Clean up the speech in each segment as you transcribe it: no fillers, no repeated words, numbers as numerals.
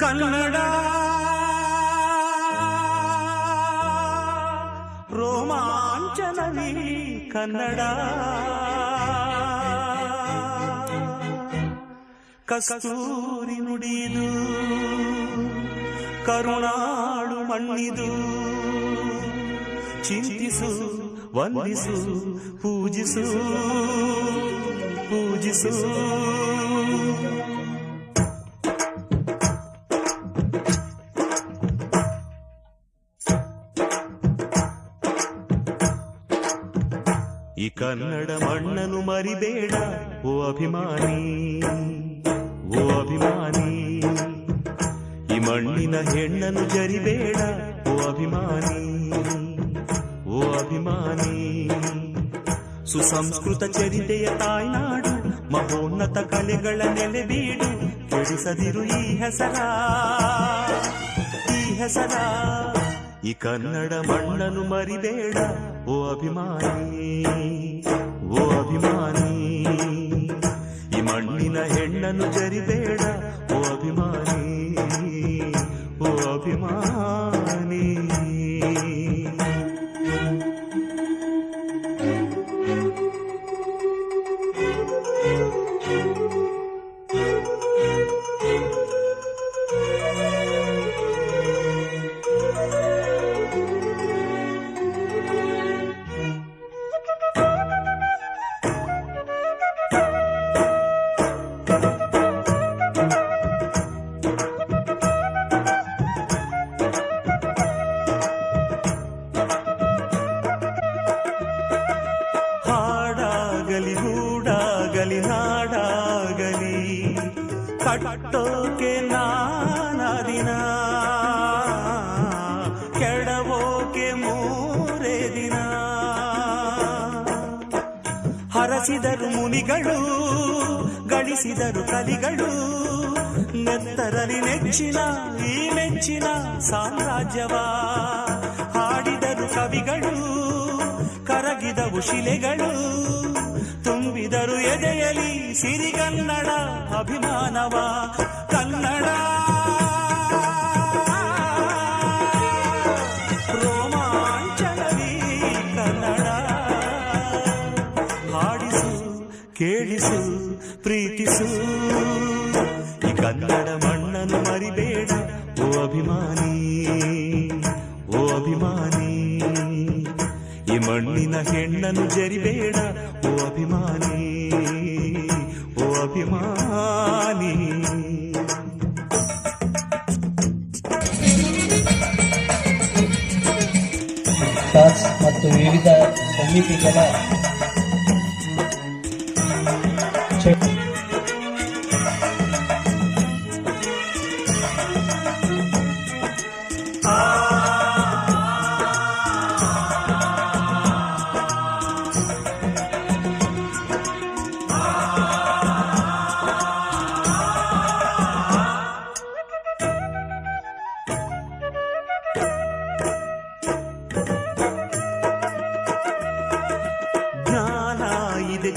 ಕನ್ನಡ ರೋಮಾಂಚನವೀ ಕನ್ನಡ ಕಸ್ತೂರಿ ನುಡಿದು ಕರುಣಾಳು ಮಣ್ಣಿದು ಚಿಂತಿಸು ವಂದಿಸು ಪೂಜಿಸು ಪೂಜಿಸು ಈ ಕನ್ನಡ ಮಣ್ಣನ್ನು ಮರಿಬೇಡ ಓ ಅಭಿಮಾನಿ, ಓ ಅಭಿಮಾನಿ. ಈ ಮಣ್ಣಿನ ಹೆಣ್ಣನ್ನು ಜರಿಬೇಡ ಓ ಅಭಿಮಾನಿ, ಓ ಅಭಿಮಾನಿ. ಸುಸಂಸ್ಕೃತ ಚರಿತೆಯ ತಾಯ್ನಾಡು, ಮಹೋನ್ನತ ಕಲೆಗಳ ನೆಲೆಬೀಡು. ಕೆಡಿಸದಿರು ಈ ಹೆಸರ, ಈ ಹೆಸರ. ಈ ಕನ್ನಡ ಮಣ್ಣನ್ನು ಮರಿಬೇಡ ಓ ಅಭಿಮಾನಿ, ಓ ಅಭಿಮಾನಿ. ಈ ಮಣ್ಣಿನ ಹೆಣ್ಣನ್ನು ಜರಿಬೇಡ ಓ ಅಭಿಮಾನಿ, ಓ ಅಭಿಮಾನಿ. ಹಾಡಾಗಲಿ ಹೂಡಾಗಲಿ ನಾಡಾಗಲಿ ಕಟ್ಟೋಕೆ ನಾನಾ ದಿನ, ಕೆಡವೋಕೆ ಮೂರೇ ದಿನ. ಹರಸಿದರು ಮುನಿಗಳು, ಗಳಿಸಿದರು ಕಲಿಗಳು. ನೆತ್ತರಲಿ ನೆಚ್ಚಿನ ಈ ಮೆಚ್ಚಿನ ಸಾಮ್ರಾಜ್ಯವ ಹಾಡಿದರು ಕವಿಗಳು. ಕರಗಿದವು ಶಿಲೆಗಳು, ತುಂಬಿದರು ಎದೆಯಲಿ ಸಿರಿಗನ್ನಡ ಅಭಿಮಾನವ. ಕನ್ನಡ ರೋಮಾಂಚನವೀ ಕನ್ನಡ. ಹಾಡಿಸು ಕೇಳಿಸು ಪ್ರೀತಿಸು. ಈ ಕನ್ನಡ ಮಣ್ಣನ್ನು ಮರಿಬೇಡ ಓ ಅಭಿಮಾನಿ, ಓ ಅಭಿಮಾನಿ. ಈ ಮಣ್ಣಿನ ಹೆಣ್ಣನ್ನು ಜರಿಬೇಡ ಓ ಅಭಿಮಾನಿ, ಓ ಅಭಿಮಾನಿ. ಮತ್ತು ವಿವಿಧ ಸಮಿತಿಗಳ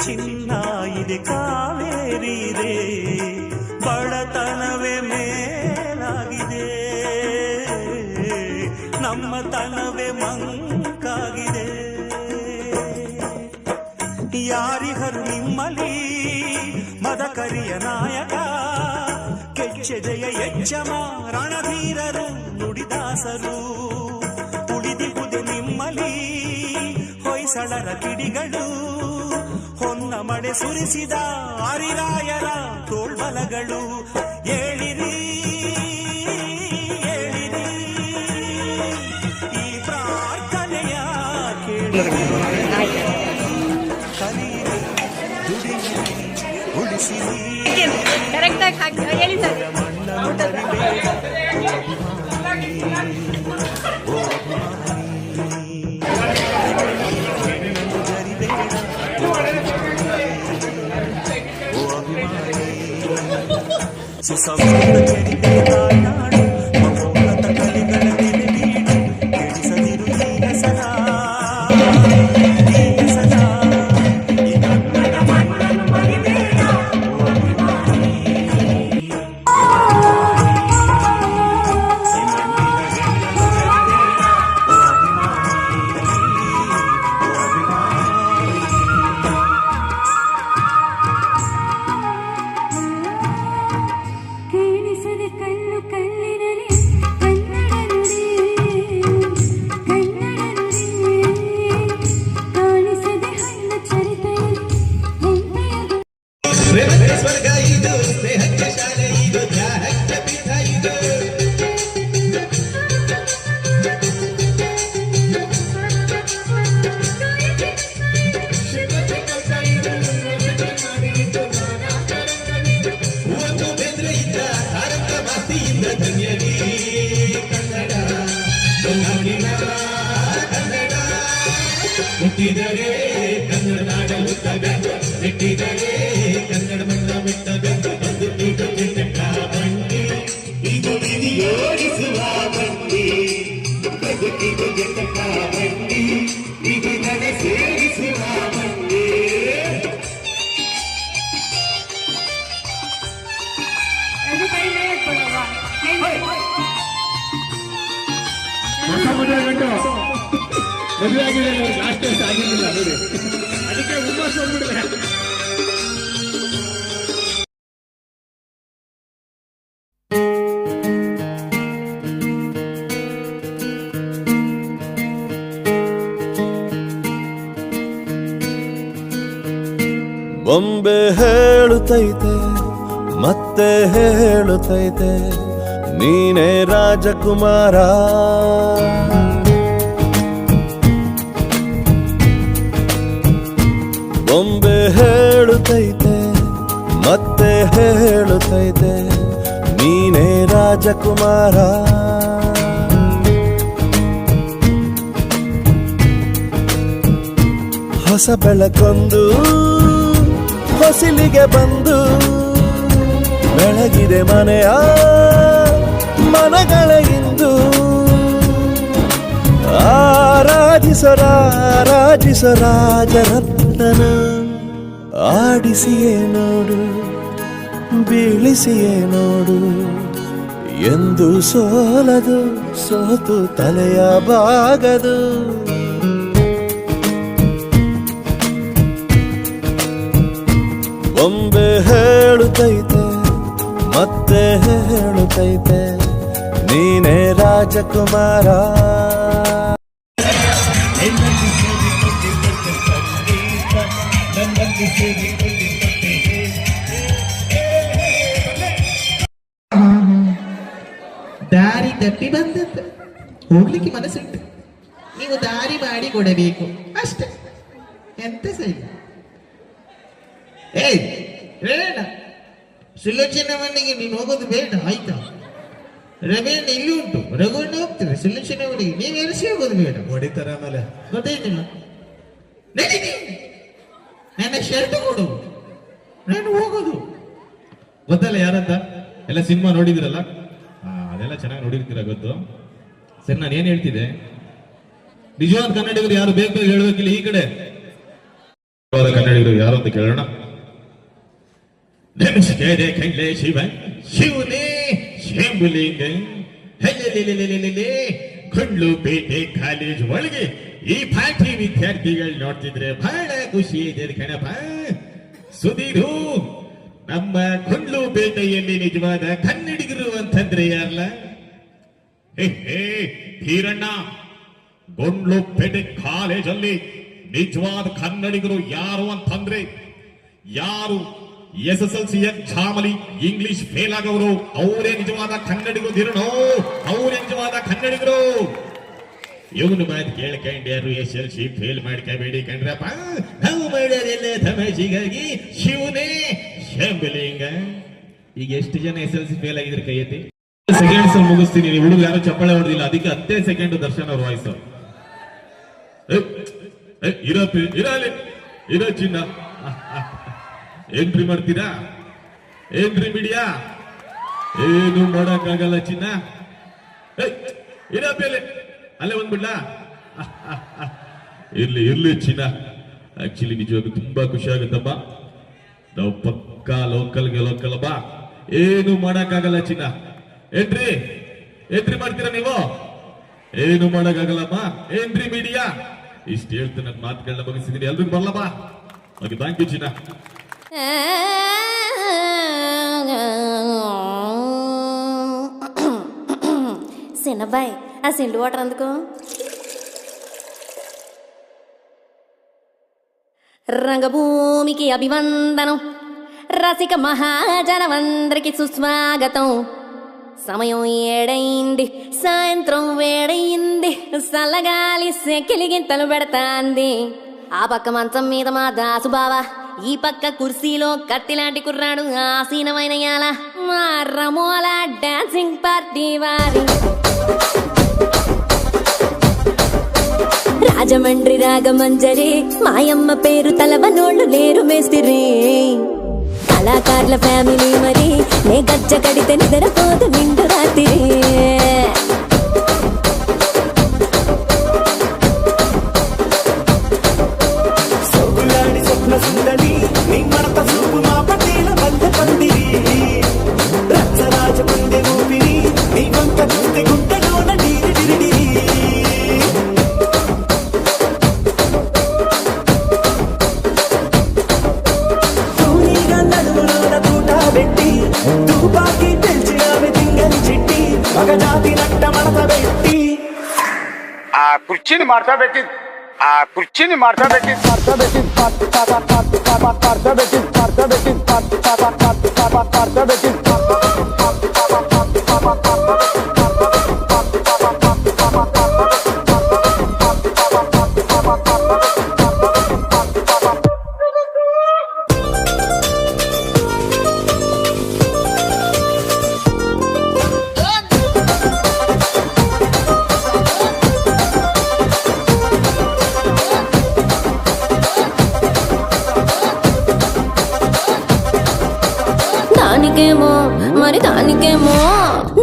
ಚಿನ್ನ ಇದೆ ಕಾವೇರಿ ರೇ, ಬಡತನವೇ ಮೇಲಾಗಿದೆ, ನಮ್ಮತನವೇ ಮಂಕಾಗಿದೆ. ಯಾರಿಗರು ನಿಮ್ಮಲಿ ಮದಕರಿಯ ನಾಯಕ, ಕೆಚ್ಚೆದೆಯ ಎಚ್ಚಮ ರಣಧೀರರು ನುಡಿದಾಸರು. ಉಳಿದಿಹುದೆ ನಿಮ್ಮಲಿ ಹೊಯ್ಸಳರ ಕಿಡಿಗಳು, ಹೊನ್ನ ಮಳೆ ಸುರಿಸಿದ ಹರಿರಾಯರ ತೋಳ್ಬಲಗಳು. ಏಳಿರಿ ಏಳಿರಿ, ಈ ಪ್ರಾರ್ಥನೆಯ ಕೇಳಿರಿ. ಕಲಿಯಿರಿ, ದುಡಿಯಿರಿ, ಉಳಿಸಿರಿ. ಮಣ್ಣನ್ನು ಮರಿಬೇಡ ಓ ಅಭಿಮಾನಿ, ಹೆಣ್ಣನ್ನು ಜರಿಬೇಡ ಓ ಅಭಿಮಾನಿ. ಸುಸಂಸ್ಕೃತ ಚರಿತೆಯ ತಾಯ್ನಾಡು, ಮಹೋನ್ನತ ಕಲೆಗಳ ನೆಲೆಬೀಡು. ಕೆಡಿಸದಿರು ಈ ಹೆಸರ, ಈ ಹೆಸರ. ಈ ಕನ್ನಡ ಮಣ್ಣನ್ನು ಮರಿಬೇಡ ಓ ಅಭಿಮಾನಿ. ಕಾಣಿಸದೆ ಕಣ್ಣು ಕಣ್ಣಿನಲ್ಲಿ ಕನ್ನಡ ನುಡಿ ಕಾಣಿಸದೆ ಹಣ್ಣ ಚರಿತೆಯಲ್ಲಿ ಹೆಮ್ಮೆಯ ಸ್ವರ್ಗ ಇದು ಸ್ನೇಹಕ್ಕೆ ಶಾಲೆ ಇದು ತ್ಯಾಗಕ್ಕೆ ಪೀಠ ಇದು ಒಂದು ಬೆದ್ರೆ ಇದ್ದ ತಾರಕ ಮಾತಿಯಿಂದ ಧನ್ಯವಿ ಕನ್ನಡ ನಾಡಿನ ಕನ್ನಡ ಹುಟ್ಟಿದರೆ ಕನ್ನಡ ನಾಡ ಹುಟ್ಟಬೇಕು ನೆಟ್ಟಿದರೆ ಕನ್ನಡ ಮಣ್ಣ ಮೆಟ್ಟಬೇಕು ಒಂದು ಚಿಕ್ಕ ಬಂಡಿ ಇದು ವಿಧಿಯೋಡಿಸುವ ಬಂಡಿ ಬದುಕಿದು ಜಟಕ ಬಂಡಿ ಇದು ನಡ ಸೇರಿಸುವ ಬಂಡಿ ಮದುವೆ ಆಗಿದೆ ಲಾಸ್ಟ್ ಟೈಮ್ ಆಗಿರಲಿಲ್ಲ ನೋಡಿ ಅದಕ್ಕೆ ಹುಮ್ಮಸ್ ಬಂದ್ಬಿಡಿದೆ. ಬೊಂಬೆ ಹೇಳುತ್ತೈತೆ ಮತ್ತೆ ಹೇಳುತ್ತೈತೆ ನೀನೇ ರಾಜಕುಮಾರ ಬೊಂಬೆ ಹೇಳುತ್ತೈತೆ ಮತ್ತೆ ಹೇಳುತ್ತೈತೆ ನೀನೇ ರಾಜಕುಮಾರ ಹೊಸ ಬೆಳಕೊಂದು ಹೊಸಿಲಿಗೆ ಬಂದು ಬೆಳಗಿದೆ ಮನೆಯ ಮನಗಳ ಇಂದು ಆರಾಧಿಸೋ ರಾಜರತ್ನನ ಆಡಿಸಿಯೇ ನೋಡು ಬೀಳಿಸಿಯೇ ನೋಡು ಎಂದು ಸೋಲದು ಸೋತು ತಲೆಯ ಬಾಗದು ಬೊಂಬೆ ಹೇಳುತ್ತೈತೆ ಮತ್ತೆ ಹೇಳುತ್ತೈತೆ ನೀನೇ ರಾಜಕುಮಾರ ದಾರಿ ತಪ್ಪಿ ಬಂದದ್ದು ಹೋಗ್ಲಿಕ್ಕೆ ಮನಸ್ಸುಂಟು, ನೀವು ದಾರಿ ಮಾಡಿ ಕೊಡಬೇಕು ಅಷ್ಟೇ, ಎಂತ ಸರಿ. ಏಯ್ ರೇಣ ಸುಲೋಚನ ಮನೆಗೆ ನೀನು ಹೋಗೋದು ಬೇಡ ಆಯ್ತಾ? ರಮೇಶ್ ಇಲ್ಲಿ ಉಂಟು, ರಘುವಣ್ಣ ಹೋಗ್ತಾರೆ. ಸುಲೋಚನ ಮನೆಗೆ ನೀವು ಎಲ್ಸಿ ಹೋಗೋದು ಬೇಡ, ಹೊಡಿತಾರೆ ಆಮೇಲೆ ಗೊತ್ತಾಯ್ತಿಲ್ಲ. ನಡಿ ನೀವು, ನನ್ನ ಶರ್ಟ್ ಕೊಡು, ನಾನು ಹೋಗೋದು. ಗೊತ್ತಲ್ಲ ಯಾರಂತ? ಎಲ್ಲ ಸಿನಿಮಾ ನೋಡಿದಿರಲ್ಲ, ಅದೆಲ್ಲ ಚೆನ್ನಾಗಿ ನೋಡಿರ್ತೀರ ಗೊತ್ತು. ಸರಿ, ನಾನು ಏನ್ ಹೇಳ್ತಿದ್ದೆ, ನಿಜವಾದ ಕನ್ನಡಿಗರು ಯಾರು ಬೇಕು ಹೇಳ್ಬೇಕಿಲ್ಲ. ಈ ಕಡೆ ಕನ್ನಡಿಗರು ಯಾರು ಅಂತ ಕೇಳೋಣ. ನಮಸ್ಕಾರ ಕಳ್ಳೆ ಶಿವ ಶಿವನೇ ಶಂಭುಲಿಂಗ ಕೊಂಡ್ಲುಪೇಟೆ ಕಾಲೇಜ್ ಒಳಗೆ ಈ ಪಾಠಿ ವಿದ್ಯಾರ್ಥಿಗಳು ನೋಡ್ತಿದ್ರೆ ಬಹಳ ಖುಷಿ ಇದೆ ಕಣಪ್ಪ. ಸುಧೀರು, ನಮ್ಮ ಕೊಂಡ್ಲುಪೇಟೆಯಲ್ಲಿ ನಿಜವಾದ ಕನ್ನಡಿಗರು ಅಂತಂದ್ರೆ ಯಾರಲ್ಲ? ಹೇ ಧೀರಣ್ಣ, ಗೊಂಡ್ಲುಪೇಟೆ ಕಾಲೇಜಲ್ಲಿ ನಿಜವಾದ ಕನ್ನಡಿಗರು ಯಾರು ಅಂತಂದ್ರೆ ಯಾರು SSLC ಎಕ್ಸಾಮಲ್ಲಿ ಇಂಗ್ಲಿಷ್ ಫೇಲ್ ಆಗವರು ಅವರೇ ನಿಜವಾದ ಕನ್ನಡಿಗರು. ಧೀರಣ್ಣೋ, ಅವರೇ ನಿಜವಾದ ಕನ್ನಡಿಗರು. ಇವನು ಮಾತು ಕೇಳ್ಕೊಂಡು ಯಾರು SSLC ಫೇಲ್ ಮಾಡ್ಕೋಬೇಡಿ ಕಣ್ರಪ್ಪ. ನಾವು ಮಾಡೋದೆಲ್ಲ ತಮಾಷೆಗಾಗಿ ಶಿವನೇ ಶಂಭುಲಿಂಗ. ಈಗ ಎಷ್ಟು ಜನ SSLC ಫೇಲ್ ಆಗಿದ್ರೆ ಕೈ ಎತ್ತಿ. ಸೆಕೆಂಡ್ಸ್ ಅಲ್ಲಿ ಮುಗಿಸ್ತೀನಿ. ನೀವು ಹುಡುಗ ಯಾರು ಚಪ್ಪಾಳೆ ಹೊಡೆದಿಲ್ಲ, ಅದಕ್ಕೆ 10 ಸೆಕೆಂಡ್ ದರ್ಶನ್ ಅವ್ರ ವಾಯ್ಸ್. ಇರೋ ಚಿನ್ನ ಎಂಟ್ರಿ ಮಾಡ್ತೀರಾ? ಎಂಟ್ರಿ ಮೀಡಿಯಾ ಏನು ಮಾಡಕ್ಕಾಗಲ್ಲ ಚಿನ್ನ. ಇರಪ್ಪಲೆ ಅಲ್ಲೇ ಬಂದ್ಬಿಡ್ಲಾ? ಇರ್ಲಿ ಚಿನ್ನ. ಆಕ್ಚುಲಿ ನಿಜವಾಗ್ಲೂ ತುಂಬಾ ಖುಷಿ ಆಗುತ್ತಪ್ಪ. ನಾವು ಪಕ್ಕಾ ಲೋಕಲ್ ಬಾ, ಏನು ಮಾಡಕ್ಕಾಗಲ್ಲ ಚಿನ್ನ. ಎಂಟ್ರಿ ಮಾಡ್ತೀರಾ ನೀವು? ಏನು ಮಾಡಕ್ಕಾಗಲ್ಲಮ್ಮ. ಎಂಟ್ರಿ ಮೀಡಿಯಾ ಇಷ್ಟು ಹೇಳ್ತು. ನನ್ನ ಮಾತುಗಳನ್ನ ಮುಗಿಸಿದೀನಿ. ಎಲ್ರಿಗೂ ಬರ್ಲಪ್ಪ. ಓಕೆ, ಥ್ಯಾಂಕ್ ಯು ಚಿನ್ನ. చిన్నబ్బాయి ఆ సిండు వాటర్ అందుకో. రంగభూమికి అభివందనం, రసిక మహాజనమందరికి సుస్వాగతం. సమయం 7 సాయంత్రం వేడయింది, సల్లగాలి సెకిలిగింతలు పెడతాంది. ఆ పక్క మంచం మీద మా దాసు బావా, ఈ పక్క కుర్సీలో కత్తిలాంటి కుర్రాడు ఆసీనమైన యాల మా రమోల డాన్సింగ్ పార్టీ వారి. రాజమండ్రి రాగమంజరి మాయమ్మ పేరు తలవనోళ్ళు లేరు మేస్తిరి. కళాకారుల ఫ్యామిలీ మరి నే గజ్జ కడితే నిద్రపోదు నిండు రాత్రి. సోగులాడి స్వప్న సుందరి నీ మడత చూపు మా పటేల బంధ పందిరి. రచ్చరాజ పొందే ఊపిరి నీ వంక చూస్తే గుంటలోన డీరి డిరిడి. తూనీగా నడుములోన తూట పెట్టి తుపాకి పెంచినామె తింగని చిట్టి మగజాతి నట్ట మడత పెట్టి. ఆ కుర్చీని మార్చా పెట్టి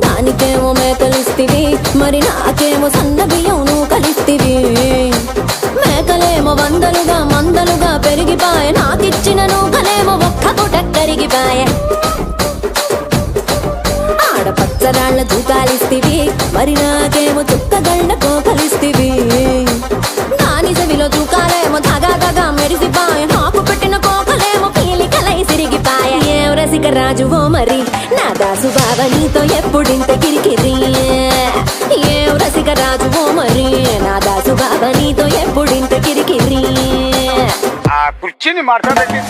దానికేమో మేకలిస్తివి, మరి నాకేమో సన్న బియ్యం నువ్వు కలిస్తివి. మేకలేమో మందలుగా పెరిగిపాయ, నాకిచ్చిన నూకలేమో ఒక్క పూట కరిగిపాయ. ఆడపచ్చరాళ్ల తూకాలిస్తివి, మరి నాకేమో చుక్కగళ్ళ కోకలిస్తివి. దాని చెవిలో తూకాలేమో తగా మెరిసిపాయ, నాకు పెట్టిన కోకలేమో పీలికలై సిరిగిపాయ. ఏం రసిక రాజువో మరి నా దాసు బావ నీతో ఎప్పుడింత కిరికిరి. ఏం రసిక రాజువో మరి నా దాసు బావ నీతో ఎప్పుడింత కిరికిరి. ఆ కుర్చీని మార్చా పెట్టి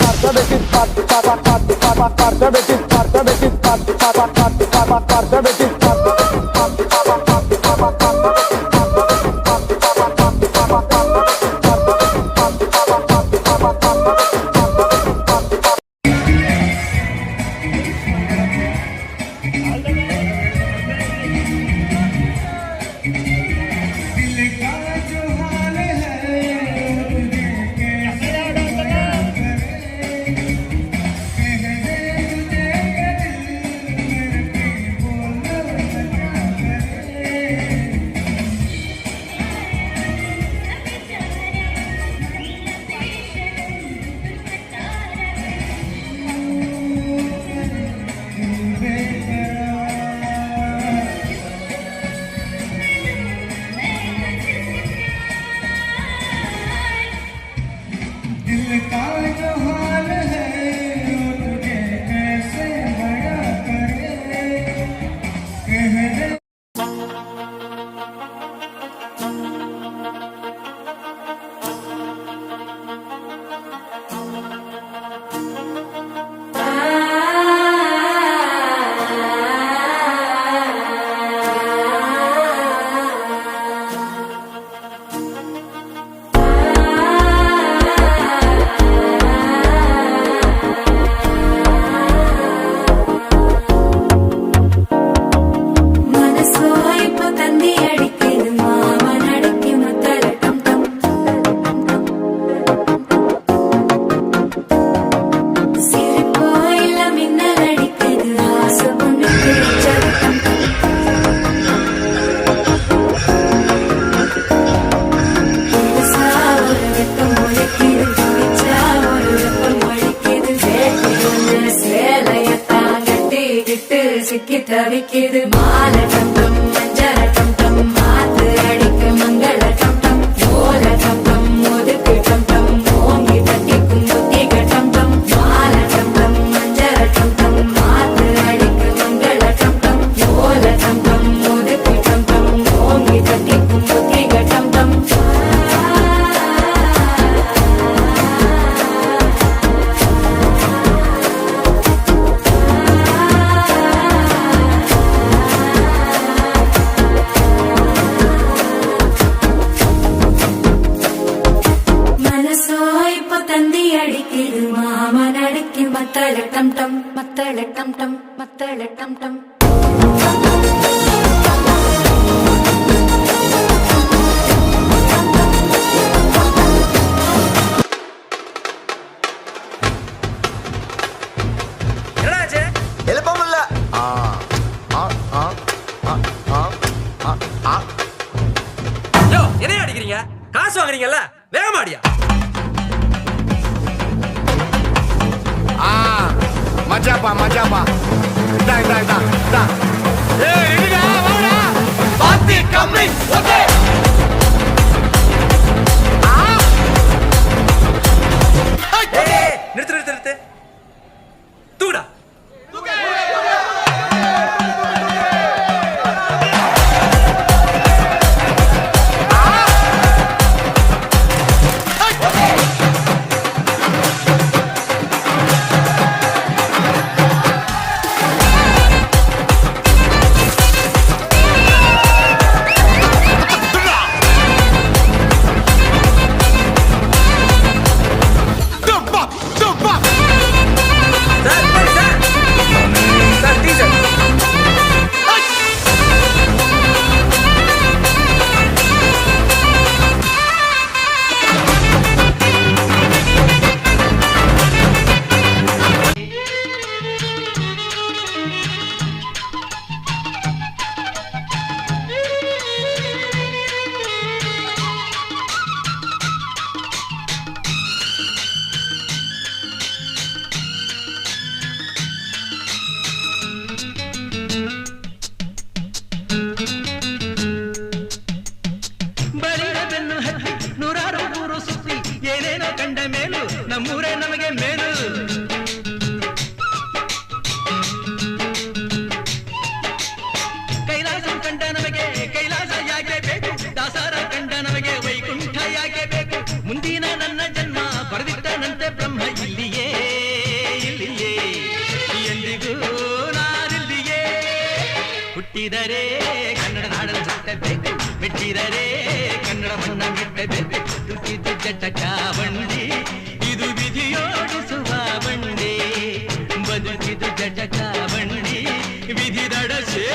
சிக்கி தவிக்குது மாலை டம்டம் மஞ்சள டம்டம் மாத்து அடிக்க மங்கள டம்டம் ஓல டம்டம் முதுக்கு டம்டம் ஓங்கி தட்டிக்கும் புத்திக டம்டம் மாலை டம்டம் மஞ்சள டம்டம் மாத்து அடிக்க மங்கள டம்டம் ஓல டம்டம் முதுக்கு டம்டம் ಮಂಗಳ ಟಂ ಟಂ எழுப்பமில்ல யோ என்ன அடிக்கிறீங்க? காசு வாங்குறீங்கல்ல, வேகமாடியா? மஜாப்பா மஜாப்பா இதா இதா இதா இதா ஏய் ரெடிடா வாடா பாத்தி கம்மி ஓகே நிறுத்து நிறுத்து நிறுத்து தூடா ನಮ್ಮೂರೇ ನಮಗೆ ಮೇಲು. ಕೈಲಾಸ ಕಂಡ ನಮಗೆ ಕೈಲಾಸ ಯಾಕೆ ಬೇಕು, ದಾಸರ ಕಂಡ ನಮಗೆ ವೈಕುಂಠ ಯಾಕೆ ಬೇಕು. ಮುಂದಿನ ನನ್ನ ಜನ್ಮ ಬರೆದಿಟ್ಟನಂತೆ ಬ್ರಹ್ಮ ಇಲ್ಲಿಯೇ ಇಲ್ಲಿಯೇ ಎಂದಿಗೂ ನಾನಿಲ್ಲಿಯೇ. ಹುಟ್ಟಿದರೆ ಕನ್ನಡ ನಾಡನ್ನು ಸುತ್ತಬೇಕು, ಮೆಟ್ಟಿದರೆ ಕನ್ನಡ ಮಣ್ಣ ಮೆಟ್ಟಬೇಕು. ಹುಟ್ಟಿದ್ದು ಜಟಕ ಬಂಡಿ, ಇದು ವಿಧಿಯೋಡಿಸುವ ಬಂಡಿ. ಬದುಕಿದು ಜಟಕ ಬಂಡಿ, ವಿಧಿ ದಡಸೇ